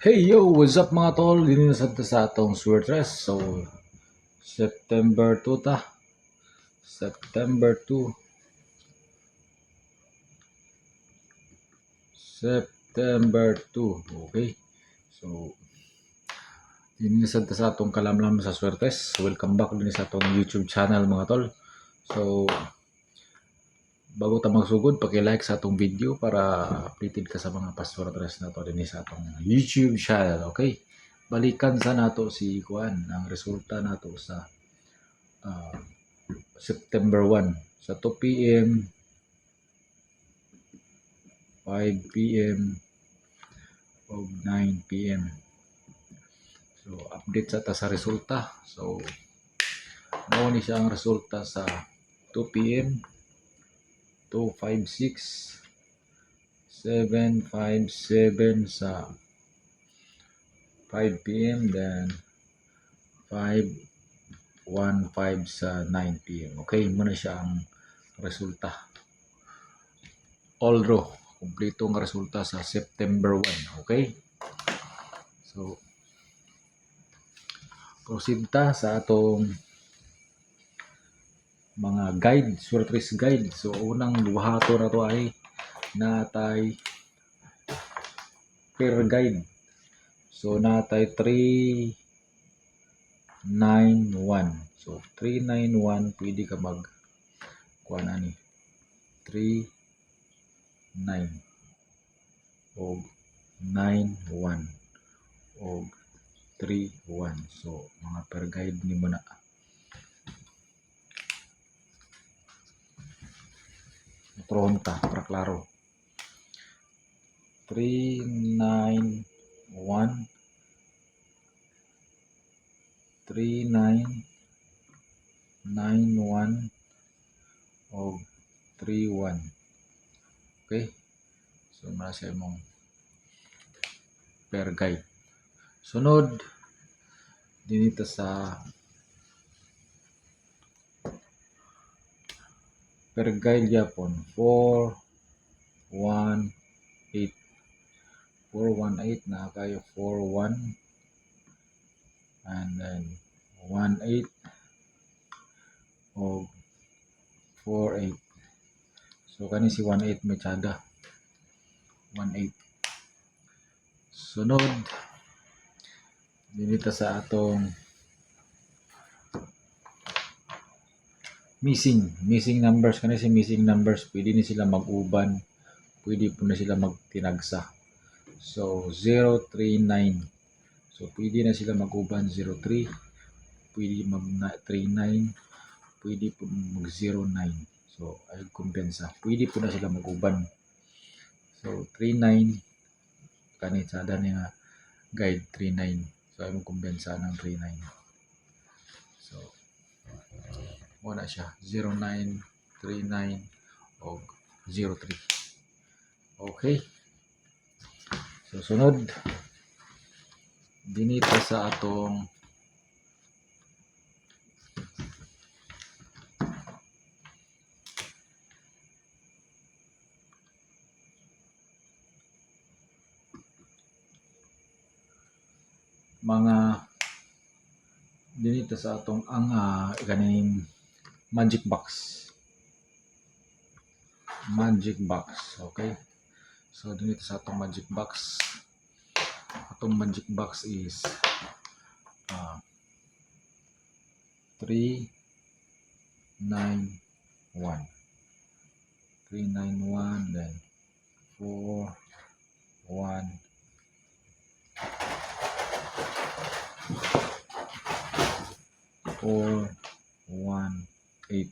Hey yo, what's up mga tol? Dito na sa atong Swertres. So, September 2 ta. September 2. September 2. Okay. So, dito na sa atong kalamlam sa Swertres. Welcome back din sa atong YouTube channel mga tol. So, bago ta magsugod, paki-like sa atong video para updated ka sa mga pastortres na to din sa atong YouTube channel. Okay. Balikan sa nato si Kuan ang resulta nato sa uh, September 1 sa 2 p.m., 5 p.m. o 9 p.m. So, update sa ta sa resulta. So, mao ni siya ang resulta sa 2 p.m., 256, 757 sa 5 p.m. then 515 sa 9 p.m. Okay, muna siya ang resulta. All raw, kumpleto ang resulta sa September 1. Okay? So, proceed ta sa atong mga guide, Swertres guide. So, unang buhato na to ay natay per guide. So, natay 391. So, 391, pwede ka mag kuha na ni 39 o 91 o 31. So, mga per guide ni mo na. Pronta, para klaro. 391 3991 o 31. Okay? So, nasa imong per guide. Sunod, dinito sa per guide yapon 418. 418 na kayo 41 and then 18 o 48. So kani si 18 may tsada 18. Sunod dinito sa atong missing numbers. Kani si missing numbers, pwede ni sila mag-uban, pwede po na sila magtinagsa. So 039, so pwede na sila mag-uban 03, pwede mag-39, pwede po mag-09. So ay kumpensa, pwede po na sila mag-uban. So 39 kani sada niya guide 39. So ay kumpensa ng 39. So wala siya 09, 39 o 03. Okay. So sunod dinito sa atong mga dinito sa atong ang ganing magic box. Okay. So dito sa atong magic box, is 391 then 4 1 4 1 8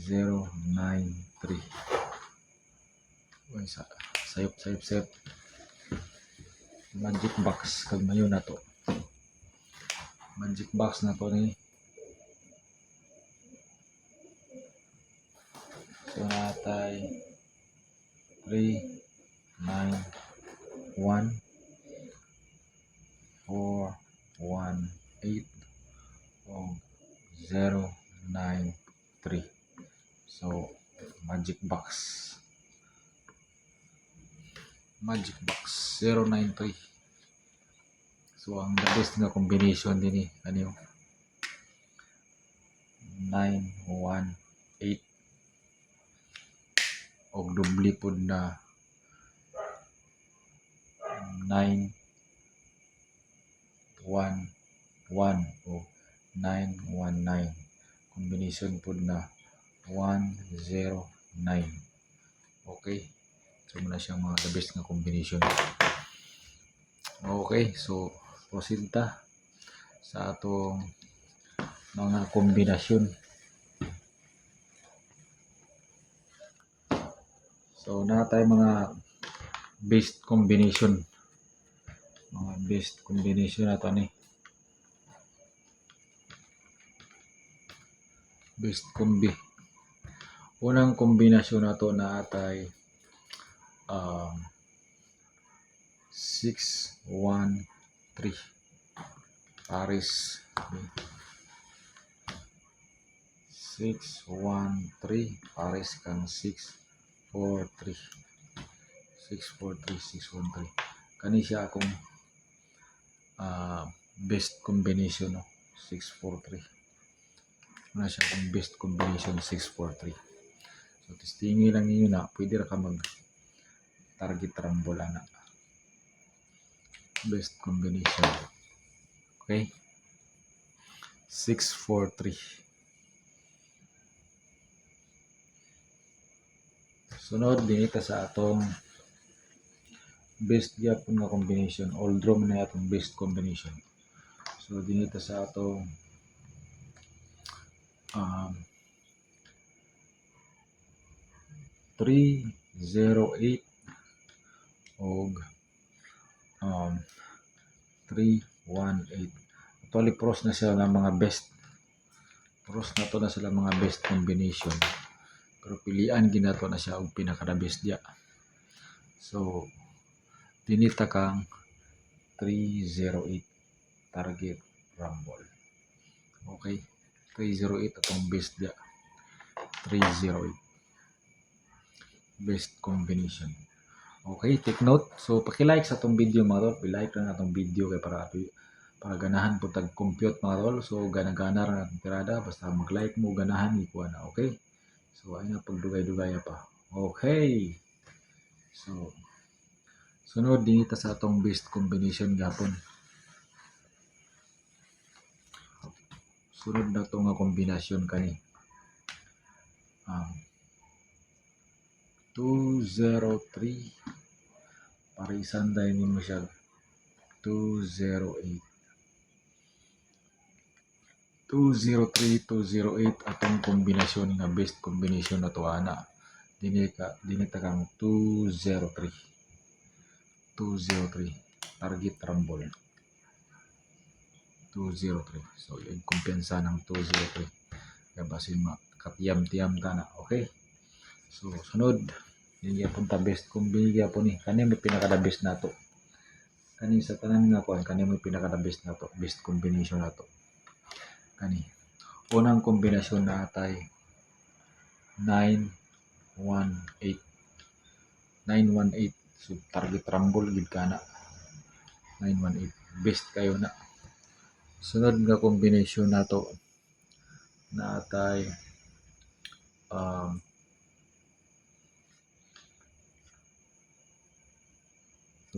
093. Sayop magic box kag mayo na to. Magic box na to ni. So natay 391 418 o 093. So magic box. 093. So ang the best nga combination din ano 918 og dubli pud na 911 o 919. Combination pud na 109. Okay, so muna siyang mga the best nga combination. Okay, so proceed ta sa atong mga kombinasyon. So na tayo mga best combination. Mga best combination na to ni. Best combi. Unang kombinasyon na to na atay 613 Paris. 613 Paris kang 643 kani siya akong best combination no 643 na siya akong best combination 643. So testingi lang ninyo na pwede ra ka mag target rumble ana best combination. Okay, 643. Sunod dinita sa atong best gyapon nga combination. All draw man na atong best combination. So dinita sa atong 308 og 318. Actually pros na sila ng mga best. Pros na to na sila mga best combination. Pero pilian ginato na siya og pinaka best dia. So dinita kang 308 target rumble. Okay, 308 atong best dia. 308 best combination. Okay, take note. So paki-like sa atong video mga tol. I-like lang atong video kay para ganahan po tag compute mga tol. So gana-gana ra atong tirada basta mag-like mo ganahan ikuha na. Okay, so ay na pagdugay-dugay pa. Okay, so sunod dinita sa atong best combination gapon. Sunod na to nga kombinasyon kani 203 parisan dahil nimo siya 208 atong kombinasyon nga best combination na to ana dinita kang 203 target rumble 203. So yung kumpiyansa ng 203 kaya basin makatiyam-tiyam ta na. Okay, so sunod hindi punta best combi gyapon ni kani may pinaka best nato kani sa tanan nga kuan kani may pinaka best nato best combination nato kani unang kombinasyon na atay 918 so target rumble gid kana 918 best kayo na. Sunod nga kombinasyon nato na atay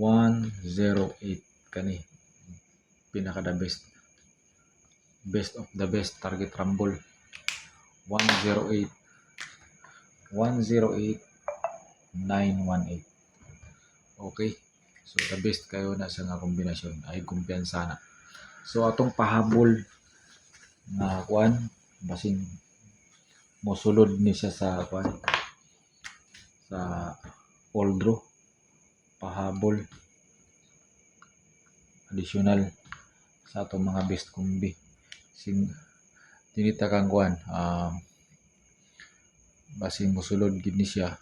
108 kani pinaka the best of the best target rumble 108 918. Okay, so the best kayo na sa nga kombinasyon ay kumpiyansa na. So atong pahabol na kuan basin mosulod ni siya sa kuan sa all draw pahabol additional sa atong mga best combi dinita kang kuan basin mosulod gid ni siya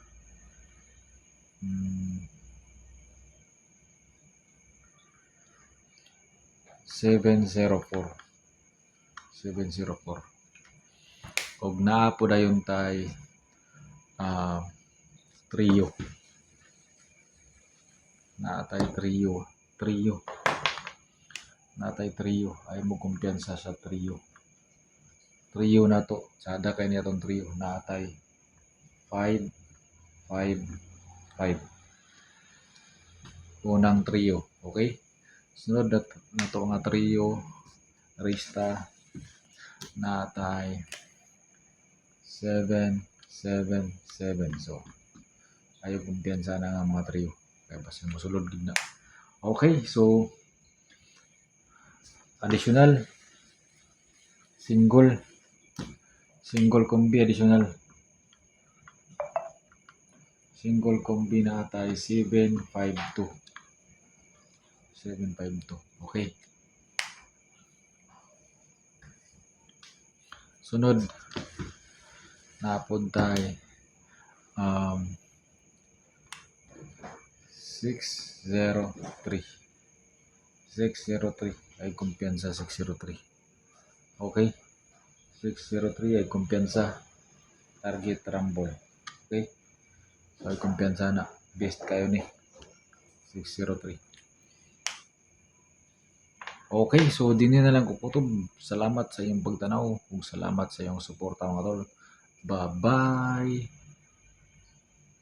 704 og naa po dayon tay trio Natay trio. Natay trio. Ay mo kumpiyansa sa trio. Trio na to. Sada kay niya tong trio. Natay 5, 5, 5. Unang trio. Okay? Sunod na to nga trio. Rista. Natay 7, 7, 7. So, ayaw kumpiyansa na nga mga trio. Kaya basta masulod din na. Okay, so additional single combi additional single combi na atay 752. Okay, sunod napod tayo 603 ay kumpiyansa 603. Okay, 603 ay kumpiyansa target rumble. Okay, so ay kumpiyansa na best kayo ni 603. Okay, so din na lang ko kutob. Salamat sa iyong pagtanaw ug salamat sa iyong suporta mga tol. Bye-bye.